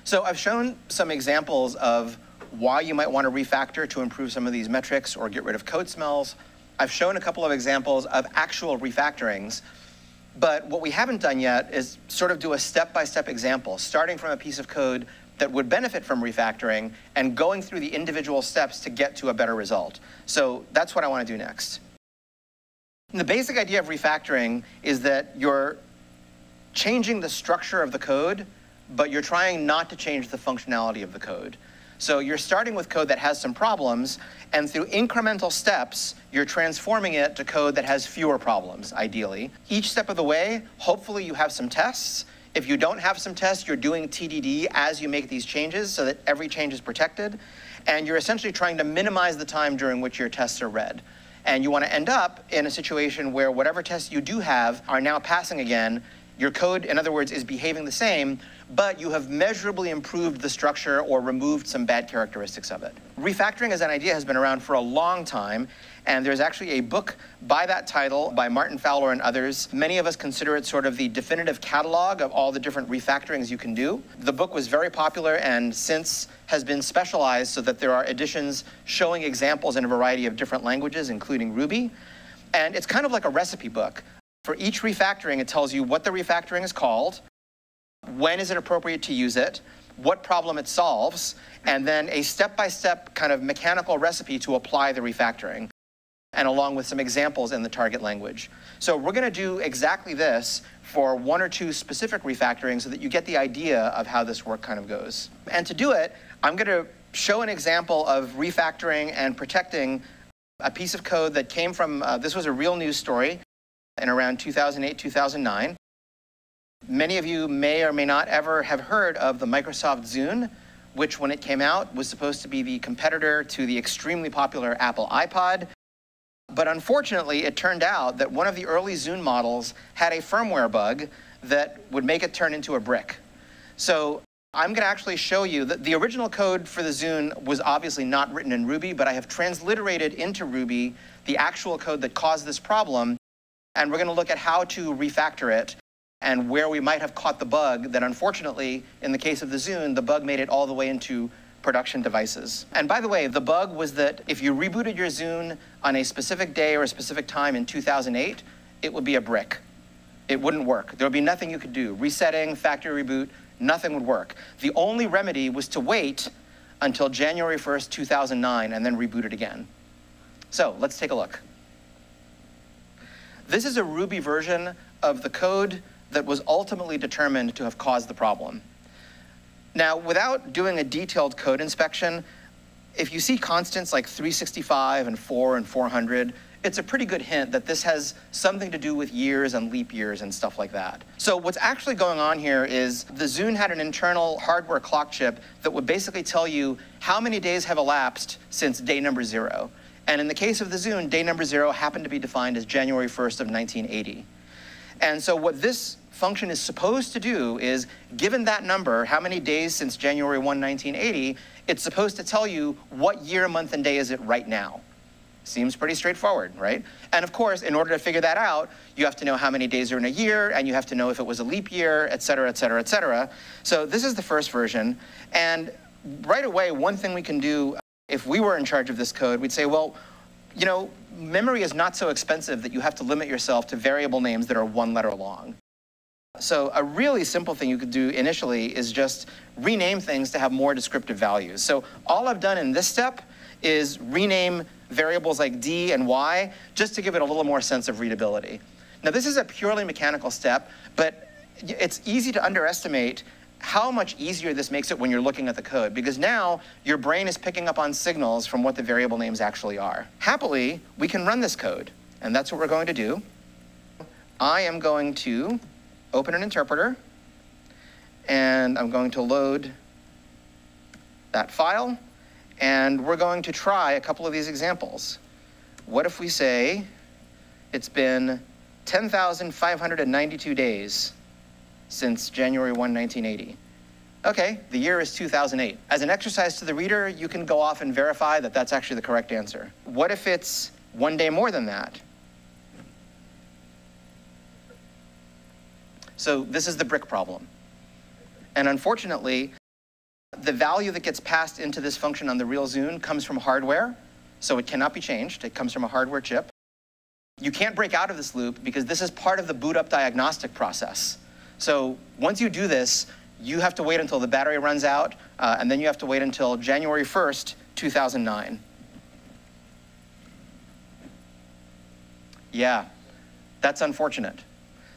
So I've shown some examples of why you might want to refactor to improve some of these metrics or get rid of code smells. I've shown a couple of examples of actual refactorings, but what we haven't done yet is sort of do a step-by-step example, starting from a piece of code that would benefit from refactoring and going through the individual steps to get to a better result. So that's what I want to do next. And the basic idea of refactoring is that you're changing the structure of the code, but you're trying not to change the functionality of the code. So you're starting with code that has some problems, and through incremental steps, you're transforming it to code that has fewer problems, ideally. Each step of the way, hopefully you have some tests. If you don't have some tests, you're doing TDD as you make these changes so that every change is protected. And you're essentially trying to minimize the time during which your tests are read. And you want to end up in a situation where whatever tests you do have are now passing again. Your code, in other words, is behaving the same, but you have measurably improved the structure or removed some bad characteristics of it. Refactoring as an idea has been around for a long time, and there's actually a book by that title by Martin Fowler and others. Many of us consider it sort of the definitive catalog of all the different refactorings you can do. The book was very popular and since has been specialized so that there are editions showing examples in a variety of different languages, including Ruby. And it's kind of like a recipe book. For each refactoring, it tells you what the refactoring is called, when is it appropriate to use it, what problem it solves, and then a step-by-step kind of mechanical recipe to apply the refactoring, and along with some examples in the target language. So we're going to do exactly this for one or two specific refactorings so that you get the idea of how this work kind of goes. And to do it, I'm going to show an example of refactoring and protecting a piece of code that came from, this was a real news story in around 2008, 2009. Many of you may or may not ever have heard of the Microsoft Zune, which when it came out was supposed to be the competitor to the extremely popular Apple iPod. But unfortunately, it turned out that one of the early Zune models had a firmware bug that would make it turn into a brick. So I'm going to actually show you that the original code for the Zune was obviously not written in Ruby, but I have transliterated into Ruby the actual code that caused this problem. And we're going to look at how to refactor it and where we might have caught the bug that unfortunately, in the case of the Zune, the bug made it all the way into production devices. And by the way, the bug was that if you rebooted your Zune on a specific day or a specific time in 2008, it would be a brick. It wouldn't work. There would be nothing you could do. Resetting, factory reboot, nothing would work. The only remedy was to wait until January 1st, 2009, and then reboot it again. So let's take a look. This is a Ruby version of the code that was ultimately determined to have caused the problem. Now, without doing a detailed code inspection, if you see constants like 365 and 4 and 400, it's a pretty good hint that this has something to do with years and leap years and stuff like that. So what's actually going on here is the Zune had an internal hardware clock chip that would basically tell you how many days have elapsed since day number 0. And in the case of the Zune, day number 0 happened to be defined as January 1st of 1980. And so what this function is supposed to do is, given that number, how many days since January 1, 1980, it's supposed to tell you what year, month, and day is it right now. Seems pretty straightforward, right? And of course, in order to figure that out, you have to know how many days are in a year, and you have to know if it was a leap year, et cetera, et cetera, et cetera. So this is the first version. And right away, one thing we can do, if we were in charge of this code, we'd say, well, you know, memory is not so expensive that you have to limit yourself to variable names that are one letter long. So a really simple thing you could do initially is just rename things to have more descriptive values. So all I've done in this step is rename variables like D and Y just to give it a little more sense of readability. Now this is a purely mechanical step, but it's easy to underestimate how much easier this makes it when you're looking at the code, because now your brain is picking up on signals from what the variable names actually are. Happily, we can run this code, and that's what we're going to do. I am going to open an interpreter, and I'm going to load that file, and we're going to try a couple of these examples. What if we say it's been 10,592 days since January 1, 1980. Okay, the year is 2008. As an exercise to the reader, you can go off and verify that that's actually the correct answer. What if it's one day more than that? So this is the brick problem. And unfortunately, the value that gets passed into this function on the real Zune comes from hardware, so it cannot be changed. It comes from a hardware chip. You can't break out of this loop because this is part of the boot up diagnostic process. So once you do this, you have to wait until the battery runs out, and then you have to wait until January 1st, 2009. Yeah, that's unfortunate.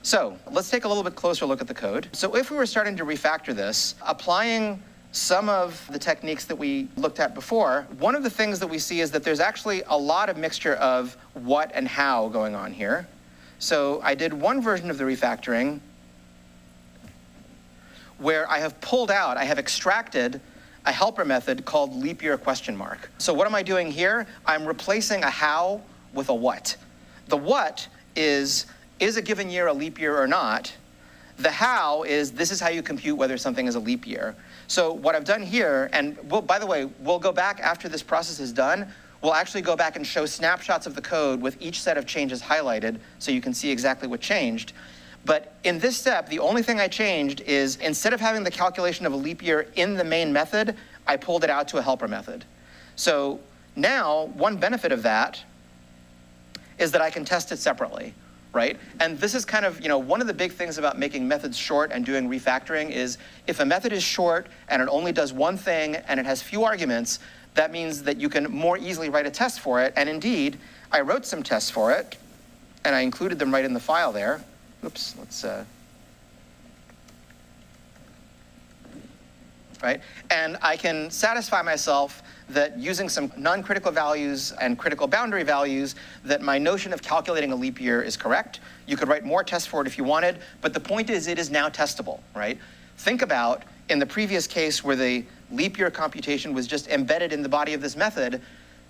So let's take a little bit closer look at the code. So if we were starting to refactor this, applying some of the techniques that we looked at before, one of the things that we see is that there's actually a lot of mixture of what and how going on here. So I did one version of the refactoring where I have pulled out, I have extracted a helper method called leap year question mark. So what am I doing here? I'm replacing a how with a what. The what is a given year a leap year or not? The how is, this is how you compute whether something is a leap year. So what I've done here, and by the way, we'll go back after this process is done, we'll actually go back and show snapshots of the code with each set of changes highlighted so you can see exactly what changed. But in this step, the only thing I changed is instead of having the calculation of a leap year in the main method, I pulled it out to a helper method. So now, one benefit of that is that I can test it separately, right? And this is kind of, one of the big things about making methods short and doing refactoring is if a method is short and it only does one thing and it has few arguments, that means that you can more easily write a test for it. And indeed, I wrote some tests for it, and I included them right in the file there. Oops, let's, right? And I can satisfy myself that using some non-critical values and critical boundary values, that my notion of calculating a leap year is correct. You could write more tests for it if you wanted, but the point is it is now testable, right? Think about, in the previous case where the leap year computation was just embedded in the body of this method,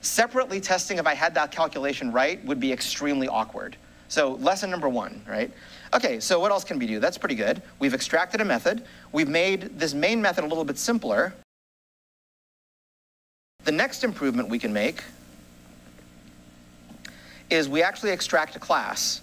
separately testing if I had that calculation right would be extremely awkward. So lesson number one, right? Okay, so what else can we do? That's pretty good. We've extracted a method. We've made this main method a little bit simpler. The next improvement we can make is we actually extract a class.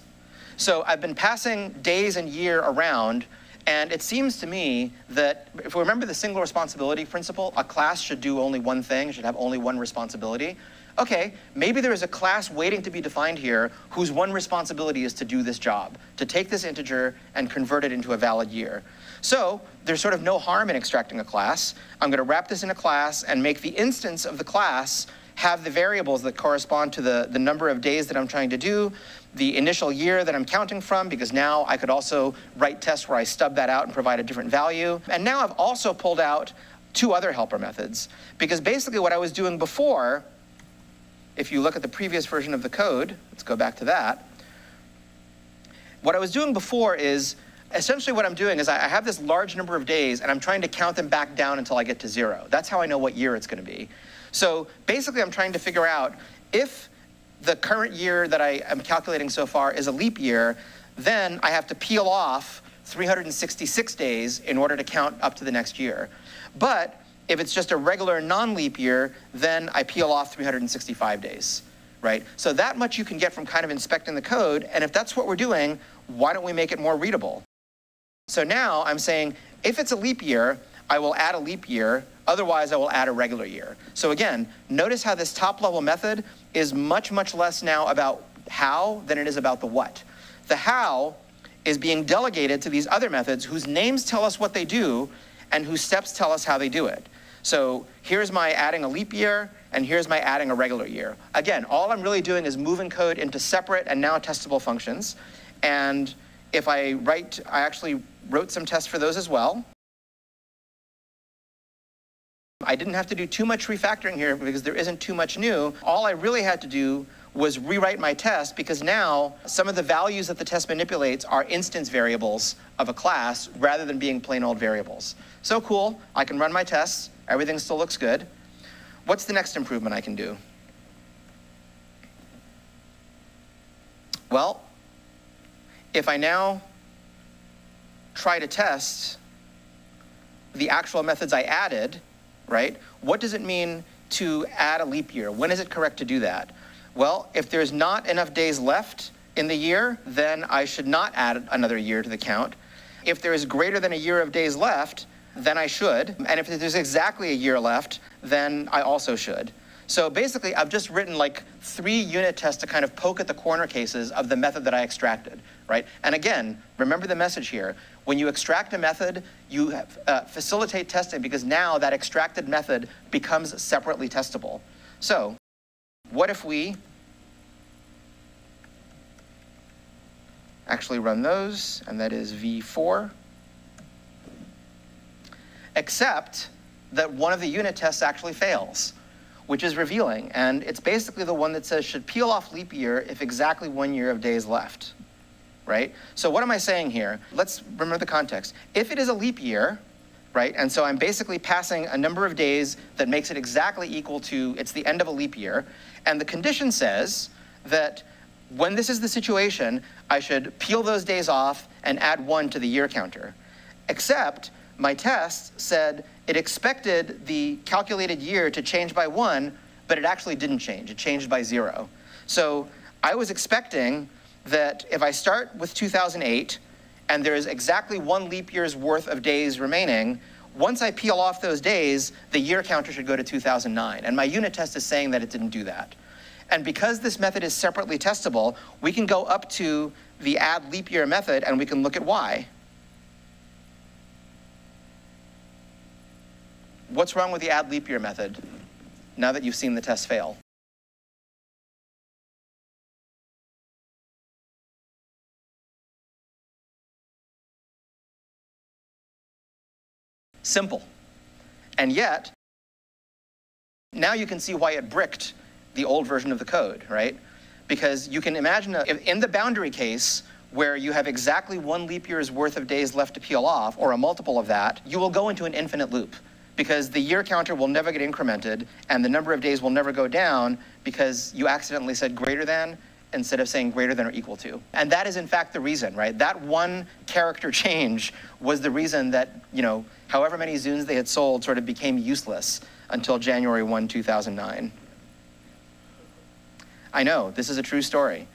So I've been passing days and year around, and it seems to me that if we remember the single responsibility principle, a class should do only one thing, should have only one responsibility. Okay, maybe there is a class waiting to be defined here whose one responsibility is to do this job, to take this integer and convert it into a valid year. So there's sort of no harm in extracting a class. I'm going to wrap this in a class and make the instance of the class have the variables that correspond to the number of days that I'm trying to do, the initial year that I'm counting from, because now I could also write tests where I stub that out and provide a different value. And now I've also pulled out two other helper methods, because basically what I was doing before, if you look at the previous version of the code, let's go back to that. What I was doing before is, essentially what I'm doing is I have this large number of days and I'm trying to count them back down until I get to 0. That's how I know what year it's going to be. So basically I'm trying to figure out if the current year that I am calculating so far is a leap year, then I have to peel off 366 days in order to count up to the next year. But if it's just a regular non-leap year, then I peel off 365 days, right? So that much you can get from kind of inspecting the code, and if that's what we're doing, why don't we make it more readable? So now I'm saying, if it's a leap year, I will add a leap year, otherwise I will add a regular year. So again, notice how this top-level method is much, much less now about how than it is about the what. The how is being delegated to these other methods whose names tell us what they do and whose steps tell us how they do it. So here's my adding a leap year, and here's my adding a regular year. Again, all I'm really doing is moving code into separate and now testable functions. And if I actually wrote some tests for those as well. I didn't have to do too much refactoring here because there isn't too much new. All I really had to do was rewrite my test, because now some of the values that the test manipulates are instance variables of a class rather than being plain old variables. So cool, I can run my tests, everything still looks good. What's the next improvement I can do? Well, if I now try to test the actual methods I added, right? What does it mean to add a leap year? When is it correct to do that? Well, if there's not enough days left in the year, then I should not add another year to the count. If there is greater than a year of days left, then I should. And if there's exactly a year left, then I also should. So basically, I've just written like 3 unit tests to kind of poke at the corner cases of the method that I extracted, right? And again, remember the message here. When you extract a method, you facilitate testing because now that extracted method becomes separately testable. So what if we actually run those, and that is v4, except that one of the unit tests actually fails, which is revealing. And it's basically the one that says should peel off leap year if exactly 1 year of days left, right? So what am I saying here? Let's remember the context. If it is a leap year, right, and so I'm basically passing a number of days that makes it exactly equal to, it's the end of a leap year, and the condition says that when this is the situation, I should peel those days off and add 1 to the year counter. Except my test said it expected the calculated year to change by 1, but it actually didn't change. It changed by 0. So I was expecting that if I start with 2008 and there is exactly 1 leap year's worth of days remaining, once I peel off those days, the year counter should go to 2009. And my unit test is saying that it didn't do that. And because this method is separately testable, we can go up to the add leap year method and we can look at why. What's wrong with the add leap year method now that you've seen the test fail? Simple. And yet, now you can see why it bricked the old version of the code, right? Because you can imagine in the boundary case where you have exactly 1 leap year's worth of days left to peel off, or a multiple of that, you will go into an infinite loop because the year counter will never get incremented and the number of days will never go down because you accidentally said greater than instead of saying greater than or equal to. And that is in fact the reason, right? That one character change was the reason that, however many Zunes they had sold sort of became useless until January 1, 2009. I know, this is a true story.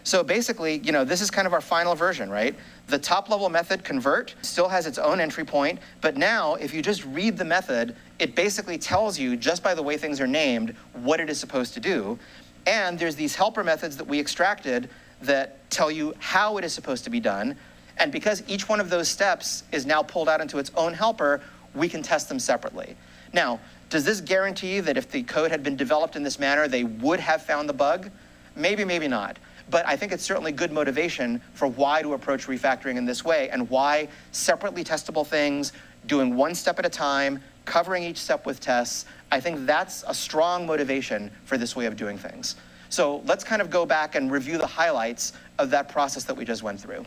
So basically, this is kind of our final version, right? The top level method, convert, still has its own entry point, but now if you just read the method, it basically tells you, just by the way things are named, what it is supposed to do. And there's these helper methods that we extracted that tell you how it is supposed to be done. And because each one of those steps is now pulled out into its own helper, we can test them separately. Now, does this guarantee that if the code had been developed in this manner, they would have found the bug? Maybe, maybe not. But I think it's certainly good motivation for why to approach refactoring in this way and why separately testable things, doing 1 step at a time, covering each step with tests, I think that's a strong motivation for this way of doing things. So let's kind of go back and review the highlights of that process that we just went through.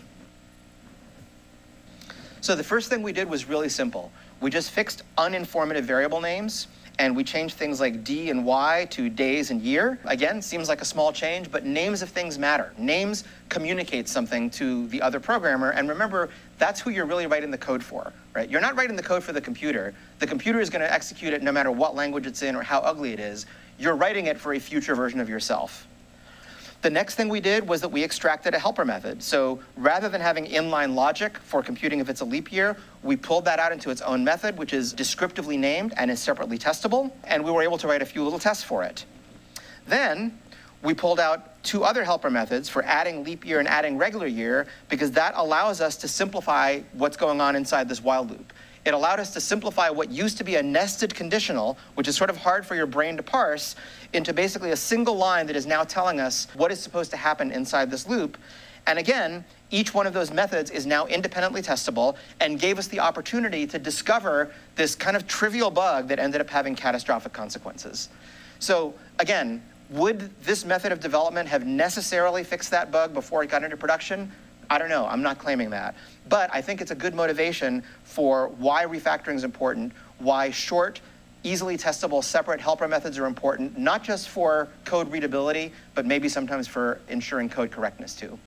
So the first thing we did was really simple. We just fixed uninformative variable names, and we changed things like D and Y to days and year. Again, seems like a small change, but names of things matter. Names communicate something to the other programmer, and remember, that's who you're really writing the code for, right? You're not writing the code for the computer. The computer is going to execute it no matter what language it's in or how ugly it is. You're writing it for a future version of yourself. The next thing we did was that we extracted a helper method. So rather than having inline logic for computing if it's a leap year, we pulled that out into its own method, which is descriptively named and is separately testable. And we were able to write a few little tests for it. Then we pulled out 2 other helper methods for adding leap year and adding regular year, because that allows us to simplify what's going on inside this while loop. It allowed us to simplify what used to be a nested conditional, which is sort of hard for your brain to parse, into basically a single line that is now telling us what is supposed to happen inside this loop. And again, each one of those methods is now independently testable and gave us the opportunity to discover this kind of trivial bug that ended up having catastrophic consequences. So again, would this method of development have necessarily fixed that bug before it got into production? I don't know, I'm not claiming that. But I think it's a good motivation for why refactoring is important, why short, easily testable separate helper methods are important, not just for code readability, but maybe sometimes for ensuring code correctness too.